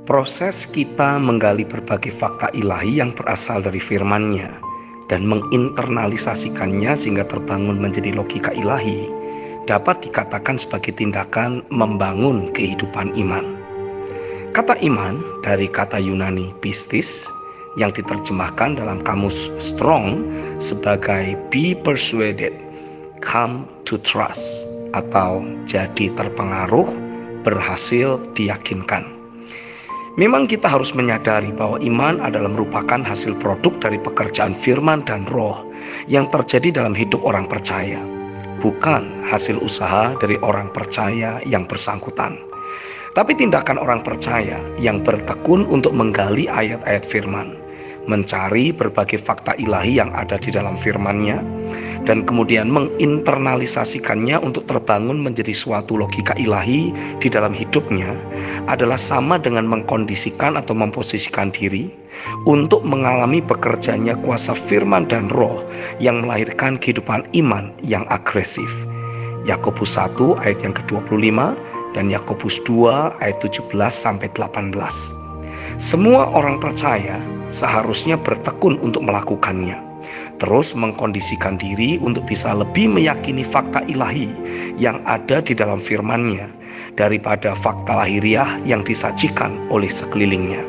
Proses kita menggali berbagai fakta ilahi yang berasal dari firman-Nya dan menginternalisasikannya sehingga terbangun menjadi logika ilahi dapat dikatakan sebagai tindakan membangun kehidupan iman. Kata iman dari kata Yunani pistis yang diterjemahkan dalam kamus Strong sebagai be persuaded, come to trust, atau jadi terpengaruh, berhasil diyakinkan. Memang kita harus menyadari bahwa iman adalah merupakan hasil produk dari pekerjaan firman dan roh yang terjadi dalam hidup orang percaya, bukan hasil usaha dari orang percaya yang bersangkutan. Tapi tindakan orang percaya yang bertekun untuk menggali ayat-ayat firman, mencari berbagai fakta ilahi yang ada di dalam firman-Nya, dan kemudian menginternalisasikannya untuk terbangun menjadi suatu logika ilahi di dalam hidupnya adalah sama dengan mengkondisikan atau memposisikan diri untuk mengalami bekerjanya kuasa firman dan roh yang melahirkan kehidupan iman yang agresif. Yakobus 1 ayat yang ke-25 dan Yakobus 2 ayat 17-18. Semua orang percaya seharusnya bertekun untuk melakukannya, terus mengkondisikan diri untuk bisa lebih meyakini fakta ilahi yang ada di dalam firman-Nya daripada fakta lahiriah yang disajikan oleh sekelilingnya.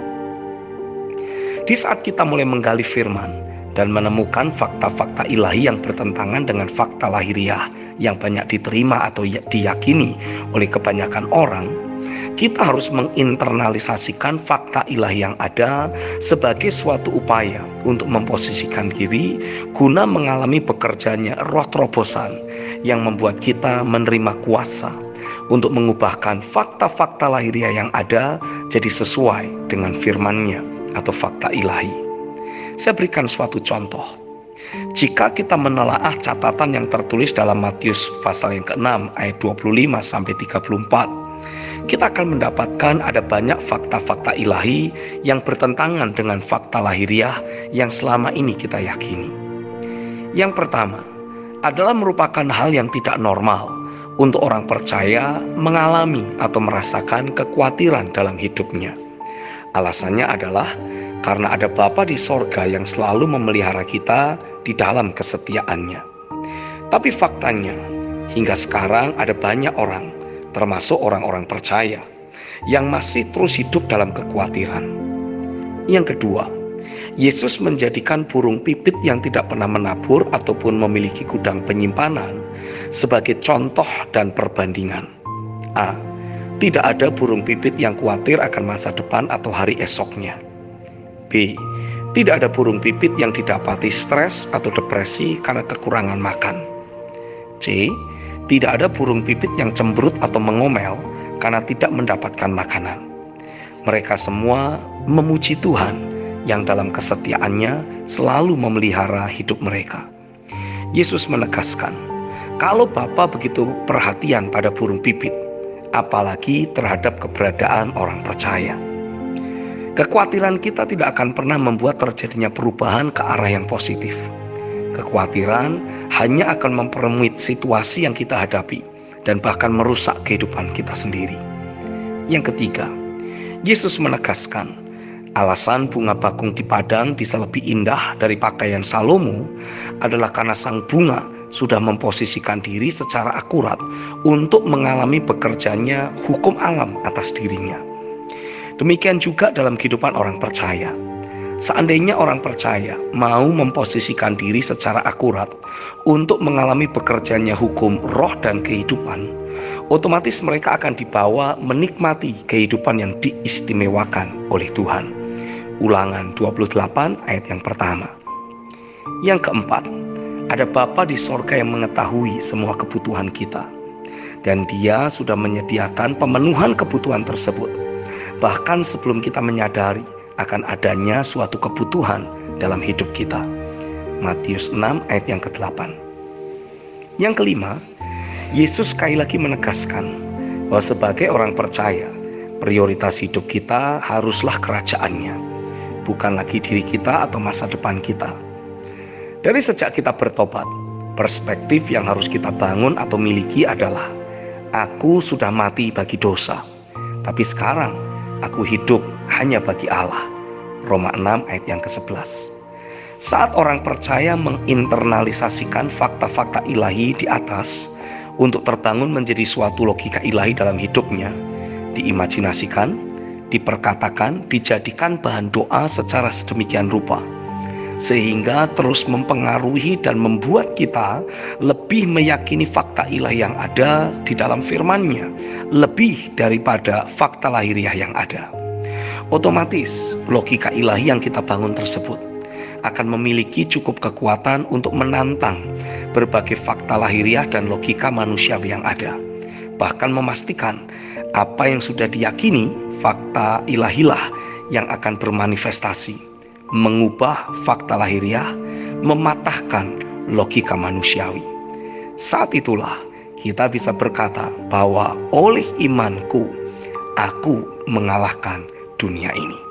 Di saat kita mulai menggali firman dan menemukan fakta-fakta ilahi yang bertentangan dengan fakta lahiriah yang banyak diterima atau diyakini oleh kebanyakan orang, kita harus menginternalisasikan fakta ilahi yang ada sebagai suatu upaya untuk memposisikan diri guna mengalami bekerjanya roh terobosan yang membuat kita menerima kuasa untuk mengubahkan fakta-fakta lahiriah yang ada jadi sesuai dengan firman-Nya atau fakta ilahi. Saya berikan suatu contoh. Jika kita menelaah catatan yang tertulis dalam Matius pasal yang ke-6 ayat 25-34, kita akan mendapatkan ada banyak fakta-fakta ilahi yang bertentangan dengan fakta lahiriah yang selama ini kita yakini. Yang pertama adalah merupakan hal yang tidak normal untuk orang percaya mengalami atau merasakan kekhawatiran dalam hidupnya. Alasannya adalah karena ada Bapa di sorga yang selalu memelihara kita di dalam kesetiaannya. Tapi faktanya, hingga sekarang ada banyak orang, termasuk orang-orang percaya, yang masih terus hidup dalam kekhawatiran. Yang kedua, Yesus menjadikan burung pipit yang tidak pernah menabur ataupun memiliki gudang penyimpanan sebagai contoh dan perbandingan. A. Tidak ada burung pipit yang khawatir akan masa depan atau hari esoknya. B. Tidak ada burung pipit yang didapati stres atau depresi karena kekurangan makan. C. Tidak ada burung pipit yang cemberut atau mengomel karena tidak mendapatkan makanan. Mereka semua memuji Tuhan yang dalam kesetiaannya selalu memelihara hidup mereka. Yesus menegaskan, kalau Bapa begitu perhatian pada burung pipit, apalagi terhadap keberadaan orang percaya. Kekhawatiran kita tidak akan pernah membuat terjadinya perubahan ke arah yang positif. Kekhawatiran hanya akan memperumit situasi yang kita hadapi dan bahkan merusak kehidupan kita sendiri. Yang ketiga, Yesus menegaskan alasan bunga bakung di padang bisa lebih indah dari pakaian Salomo adalah karena sang bunga sudah memposisikan diri secara akurat untuk mengalami bekerjanya hukum alam atas dirinya. Demikian juga dalam kehidupan orang percaya. Seandainya orang percaya mau memposisikan diri secara akurat untuk mengalami bekerjanya hukum roh dan kehidupan, otomatis mereka akan dibawa menikmati kehidupan yang diistimewakan oleh Tuhan. Ulangan 28 ayat yang pertama. Yang keempat, ada Bapa di sorga yang mengetahui semua kebutuhan kita, dan Dia sudah menyediakan pemenuhan kebutuhan tersebut bahkan sebelum kita menyadari akan adanya suatu kebutuhan dalam hidup kita. Matius 6 ayat yang ke-8. Yang kelima, Yesus sekali lagi menegaskan bahwa sebagai orang percaya, prioritas hidup kita haruslah kerajaan-Nya, bukan lagi diri kita atau masa depan kita. Dari sejak kita bertobat, perspektif yang harus kita bangun atau miliki adalah, aku sudah mati bagi dosa, tapi sekarang aku hidup hanya bagi Allah. Roma 6 ayat yang ke-11. Saat orang percaya menginternalisasikan fakta-fakta ilahi di atas untuk terbangun menjadi suatu logika ilahi dalam hidupnya, diimajinasikan, diperkatakan, dijadikan bahan doa secara sedemikian rupa, sehingga terus mempengaruhi dan membuat kita lebih meyakini fakta ilahi yang ada di dalam firman-Nya, lebih daripada fakta lahiriah yang ada. Otomatis logika ilahi yang kita bangun tersebut akan memiliki cukup kekuatan untuk menantang berbagai fakta lahiriah dan logika manusiawi yang ada, bahkan memastikan apa yang sudah diyakini fakta ilahilah yang akan bermanifestasi, mengubah fakta lahiriah, mematahkan logika manusiawi. Saat itulah kita bisa berkata bahwa oleh imanku aku mengalahkan dunia ini.